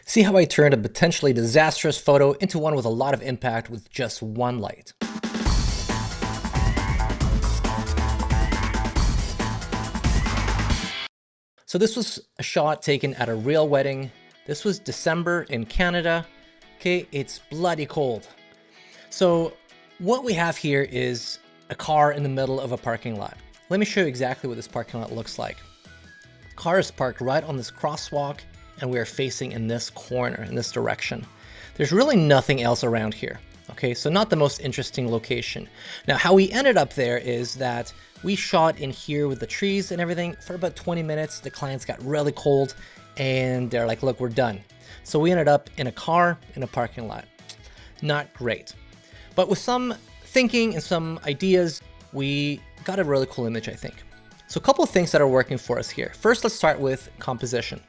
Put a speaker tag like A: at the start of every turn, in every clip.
A: See how I turned a potentially disastrous photo into one with a lot of impact with just one light. So this was a shot taken at a real wedding. This was December in Canada. Okay, it's bloody cold. So what we have here is a car in the middle of a parking lot. Let me show you exactly what this parking lot looks like. The car is parked right on this crosswalk and we are facing in this corner, in this direction. There's really nothing else around here. Okay, so not the most interesting location. Now, how we ended up there is that we shot in here with the trees and everything for about 20 minutes. The clients got really cold and they're like, look, we're done. So we ended up in a car in a parking lot. Not great. But with some thinking and some ideas, we got a really cool image, I think. So a couple of things that are working for us here. First, let's start with composition.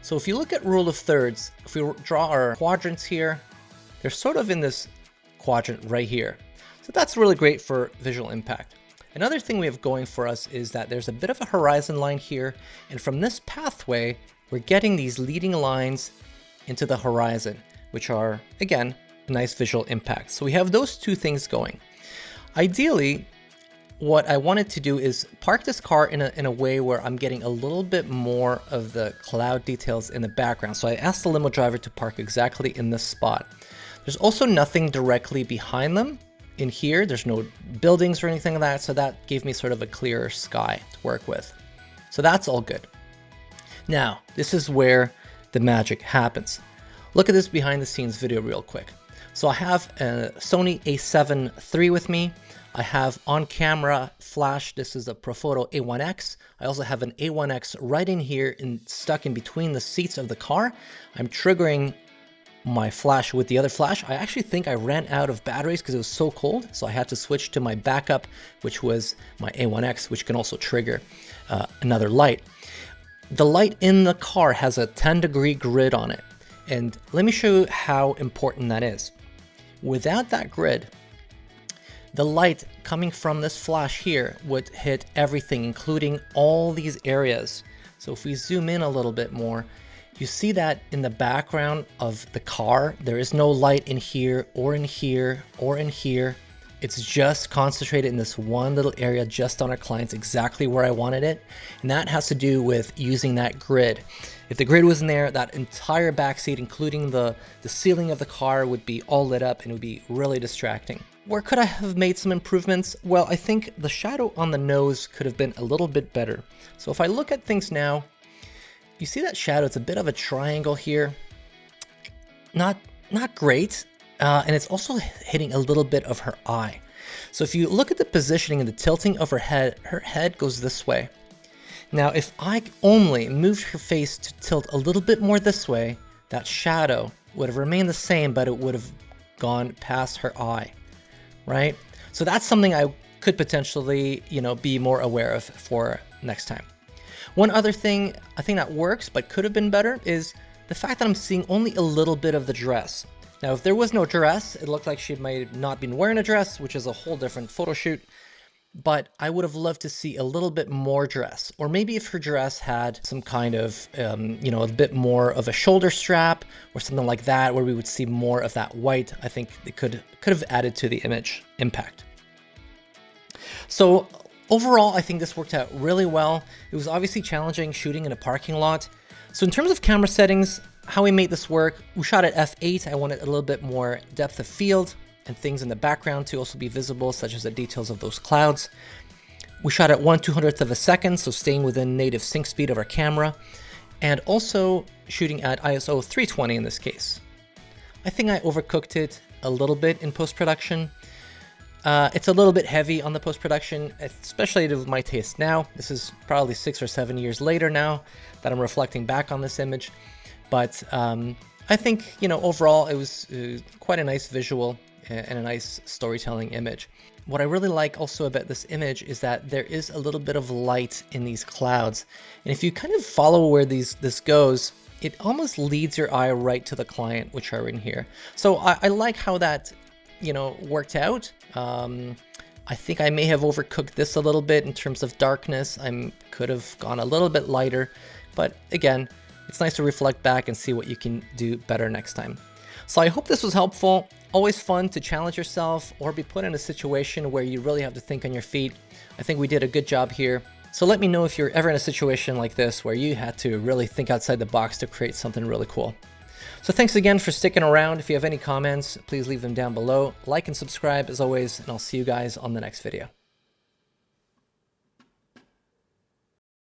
A: So if you look at rule of thirds, if we draw our quadrants here, they're sort of in this quadrant right here. So that's really great for visual impact. Another thing we have going for us is that there's a bit of a horizon line here. And from this pathway, we're getting these leading lines into the horizon, which are, again, a nice visual impact. So we have those two things going. Ideally, what I wanted to do is park this car in a way where I'm getting a little bit more of the cloud details in the background. So I asked the limo driver to park exactly in this spot. There's also nothing directly behind them in here. There's no buildings or anything like that. So that gave me sort of a clearer sky to work with. So that's all good. Now, this is where the magic happens. Look at this behind the scenes video real quick. So I have a Sony A7 III with me. I have on camera flash. This is a Profoto A1X. I also have an A1X right in here stuck in between the seats of the car. I'm triggering my flash with the other flash. I actually think I ran out of batteries because it was so cold. So I had to switch to my backup, which was my A1X, which can also trigger another light. The light in the car has a 10-degree grid on it. And let me show you how important that is. Without that grid, the light coming from this flash here would hit everything, including all these areas. So if we zoom in a little bit more, you see that in the background of the car, there is no light in here or in here or in here. It's just concentrated in this one little area just on our clients, exactly where I wanted it. And that has to do with using that grid. If the grid wasn't there, that entire backseat, including the ceiling of the car, would be all lit up and it would be really distracting. Where could I have made some improvements? Well, I think the shadow on the nose could have been a little bit better. So if I look at things now, you see that shadow, it's a bit of a triangle here. Not great. And it's also hitting a little bit of her eye. So if you look at the positioning and the tilting of her head goes this way. Now, if I only moved her face to tilt a little bit more this way, that shadow would have remained the same, but it would have gone past her eye, right? So that's something I could potentially, be more aware of for next time. One other thing I think that works, but could have been better, is the fact that I'm seeing only a little bit of the dress. Now, if there was no dress, it looked like she might have not been wearing a dress, which is a whole different photo shoot. But I would have loved to see a little bit more dress, or maybe if her dress had some kind of, a bit more of a shoulder strap or something like that, where we would see more of that white. I think it could have added to the image impact. So overall, I think this worked out really well. It was obviously challenging shooting in a parking lot. So in terms of camera settings, how we made this work, we shot at f8. I wanted a little bit more depth of field and things in the background to also be visible, such as the details of those clouds. We shot at 1/200th of a second, so staying within native sync speed of our camera, and also shooting at ISO 320 in this case. I think I overcooked it a little bit in post-production. It's a little bit heavy on the post-production, especially to my taste now. This is probably 6 or 7 years later now that I'm reflecting back on this image. But I think, overall it was quite a nice visual and a nice storytelling image. What I really like also about this image is that there is a little bit of light in these clouds. And if you kind of follow where this goes, it almost leads your eye right to the client, which are in here. So I like how that, worked out. I think I may have overcooked this a little bit in terms of darkness. I could have gone a little bit lighter, but again, it's nice to reflect back and see what you can do better next time. So I hope this was helpful. Always fun to challenge yourself or be put in a situation where you really have to think on your feet. I think we did a good job here. So let me know if you're ever in a situation like this where you had to really think outside the box to create something really cool. So thanks again for sticking around. If you have any comments, please leave them down below. Like and subscribe as always, and I'll see you guys on the next video.